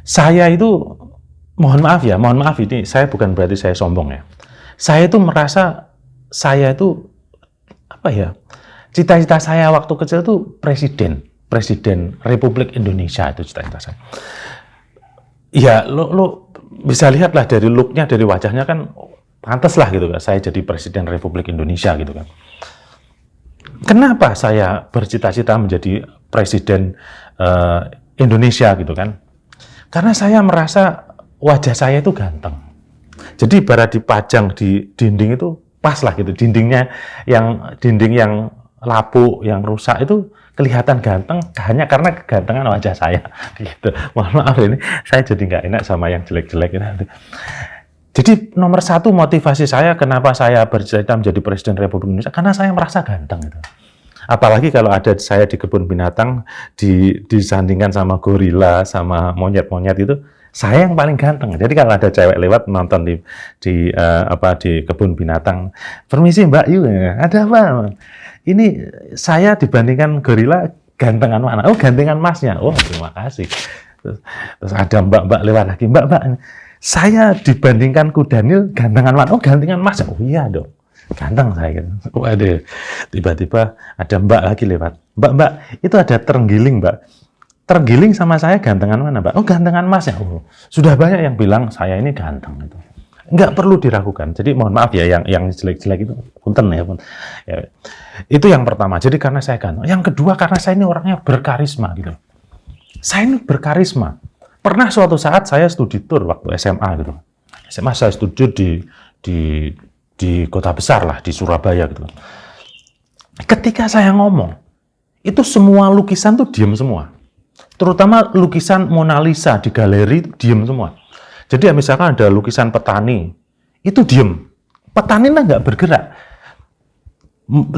Saya itu, mohon maaf ini, saya bukan berarti saya sombong ya. Saya itu merasa, saya itu, apa ya, cita-cita saya waktu kecil itu Presiden Republik Indonesia, itu cita-cita saya. Ya, lo bisa lihatlah dari look-nya, dari wajahnya kan, pantas lah gitu kan, saya jadi Presiden Republik Indonesia gitu kan. Kenapa saya bercita-cita menjadi Presiden Indonesia gitu kan? Karena saya merasa wajah saya itu ganteng. Jadi ibarat dipajang di dinding itu pas lah gitu. Dinding yang lapuk, yang rusak itu kelihatan ganteng hanya karena kegantengan wajah saya. Gitu. Mohon maaf ini, saya jadi nggak enak sama yang jelek-jelek ini. Jadi nomor satu motivasi saya kenapa saya bercita-cita menjadi Presiden Republik Indonesia, karena saya merasa ganteng gitu. Apalagi kalau ada saya di kebun binatang disandingkan sama gorila, sama monyet-monyet itu, saya yang paling ganteng. Jadi kalau ada cewek lewat nonton di kebun binatang, permisi Mbak Yu, ada apa? Ini saya dibandingkan gorila gantengan mana? Oh, gantengan Masnya. Oh, terima kasih. Terus ada Mbak lewat lagi, Mbak. Saya dibandingkan Kudanil gantengan mana? Oh, gantengan Mas. Oh iya dong. Ganteng saya gitu. Waduh, tiba-tiba ada Mbak lagi lewat. Mbak, itu ada terenggiling, Mbak. Terenggiling sama saya gantengan mana, Mbak? Oh, gantengan Mas ya. Oh, sudah banyak yang bilang saya ini ganteng gitu. Nggak perlu diragukan. Jadi mohon maaf ya yang jelek-jelek itu punten ya, pun. Ya. Itu yang pertama. Jadi karena saya ganteng. Yang kedua karena saya ini orangnya berkarisma gitu. Saya ini berkarisma. Pernah suatu saat saya studi tour waktu SMA gitu. SMA saya studi di kota besar lah, di Surabaya gitu. Ketika saya ngomong, itu semua lukisan tuh diem semua. Terutama lukisan Mona Lisa di galeri diem semua. Jadi misalkan ada lukisan petani, itu diem. Petani lah nggak bergerak.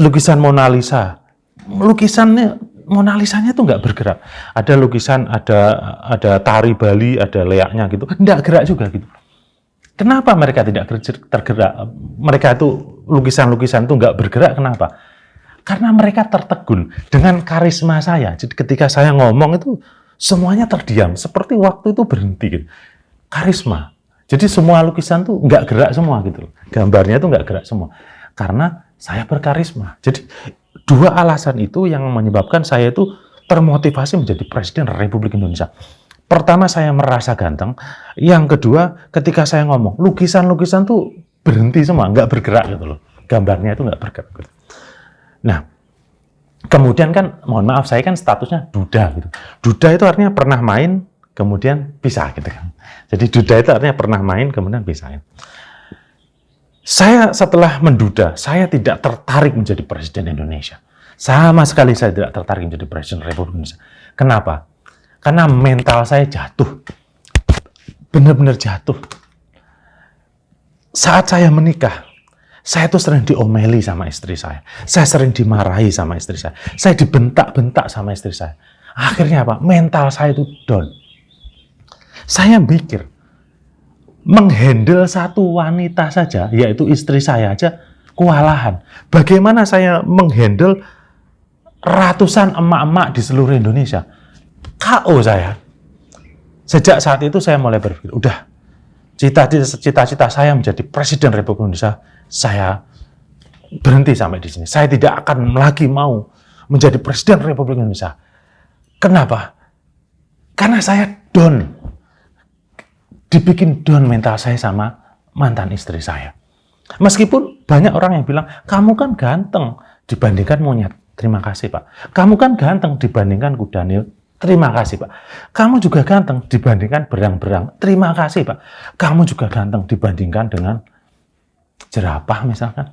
Lukisan Mona Lisa, lukisannya Mona Lisanya tuh nggak bergerak. Ada lukisan, ada tari Bali, ada leaknya gitu, nggak gerak juga gitu. Kenapa mereka tidak tergerak? Mereka itu lukisan-lukisan itu nggak bergerak, kenapa? Karena mereka tertegun dengan karisma saya. Jadi ketika saya ngomong itu semuanya terdiam, seperti waktu itu berhenti gitu. Karisma. Jadi semua lukisan tuh nggak gerak semua gitu. Gambarnya tuh nggak gerak semua. Karena saya berkarisma. Jadi dua alasan itu yang menyebabkan saya itu termotivasi menjadi Presiden Republik Indonesia. Pertama saya merasa ganteng. Yang kedua ketika saya ngomong, lukisan-lukisan tuh berhenti semua, nggak bergerak gitu loh. Gambarnya itu nggak bergerak gitu. Nah, kemudian kan, mohon maaf, saya kan statusnya duda gitu. Duda itu artinya pernah main, kemudian pisah gitu kan. Jadi duda itu artinya pernah main, kemudian pisah. Saya setelah menduda, saya tidak tertarik menjadi Presiden Indonesia. Sama sekali saya tidak tertarik menjadi Presiden Republik Indonesia. Kenapa? Karena mental saya jatuh. Benar-benar jatuh. Saat saya menikah, saya tuh sering diomeli sama istri saya. Saya sering dimarahi sama istri saya. Saya dibentak-bentak sama istri saya. Akhirnya apa? Mental saya itu down. Saya mikir, menghandle satu wanita saja, yaitu istri saya aja, kewalahan. Bagaimana saya menghandle ratusan emak-emak di seluruh Indonesia? KO saya. Sejak saat itu saya mulai berpikir, udah, cita-cita saya menjadi Presiden Republik Indonesia, saya berhenti sampai di sini. Saya tidak akan lagi mau menjadi Presiden Republik Indonesia. Kenapa? Karena saya down. Dibikin down mental saya sama mantan istri saya. Meskipun banyak orang yang bilang, kamu kan ganteng dibandingkan monyet. Terima kasih, Pak. Kamu kan ganteng dibandingkan Kudanil. Terima kasih, Pak. Kamu juga ganteng dibandingkan berang-berang. Terima kasih, Pak. Kamu juga ganteng dibandingkan dengan jerapah misalkan.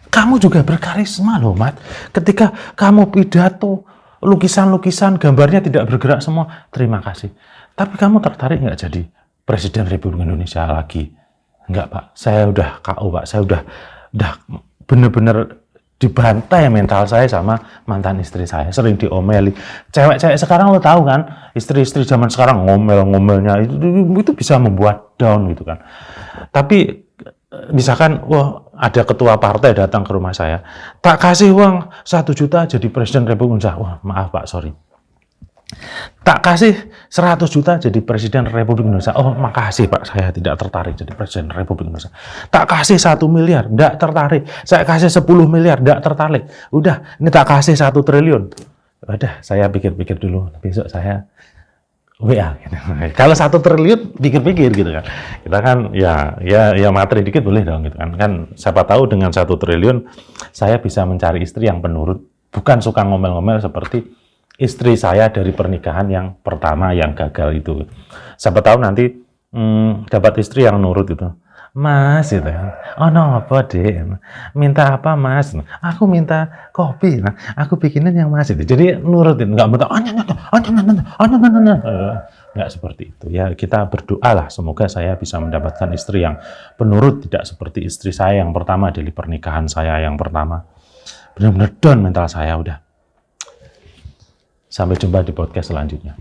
Kamu juga berkarisma loh, Mat. Ketika kamu pidato, lukisan-lukisan, gambarnya tidak bergerak semua. Terima kasih. Tapi kamu tertarik nggak jadi Presiden Republik Indonesia lagi? Enggak, Pak. Saya udah KO, Pak. Saya udah bener-bener dibantai mental saya sama mantan istri saya. Sering diomeli. Cewek-cewek sekarang lo tahu kan, istri-istri zaman sekarang ngomel-ngomelnya itu bisa membuat down gitu kan. Tapi misalkan, wah ada ketua partai datang ke rumah saya, tak kasih uang 1 juta jadi Presiden Republik Indonesia. Wah maaf Pak, sorry. Tak kasih 100 juta jadi Presiden Republik Indonesia. Oh, makasih Pak, saya tidak tertarik jadi Presiden Republik Indonesia. Tak kasih 1 miliar, tidak tertarik. Saya kasih 10 miliar, tidak tertarik. Udah, ini tak kasih 1 triliun. Udah, saya pikir-pikir dulu. Besok saya WA. Gitu. Kalau 1 triliun, pikir-pikir gitu kan. Kita kan ya materi dikit boleh dong gitu kan. Kan siapa tahu dengan 1 triliun saya bisa mencari istri yang penurut, bukan suka ngomel-ngomel seperti istri saya dari pernikahan yang pertama yang gagal itu. Siapa tahu nanti dapat istri yang nurut itu. Mas itu, oh no apa deh, minta apa mas? Aku minta kopi, nah, aku bikinin yang mas itu. Jadi nurutin, nggak minta, nggak seperti itu. Ya kita berdoa lah, semoga saya bisa mendapatkan istri yang penurut, tidak seperti istri saya yang pertama dari pernikahan saya yang pertama. Benar-benar down mental saya udah. Sampai jumpa di podcast selanjutnya.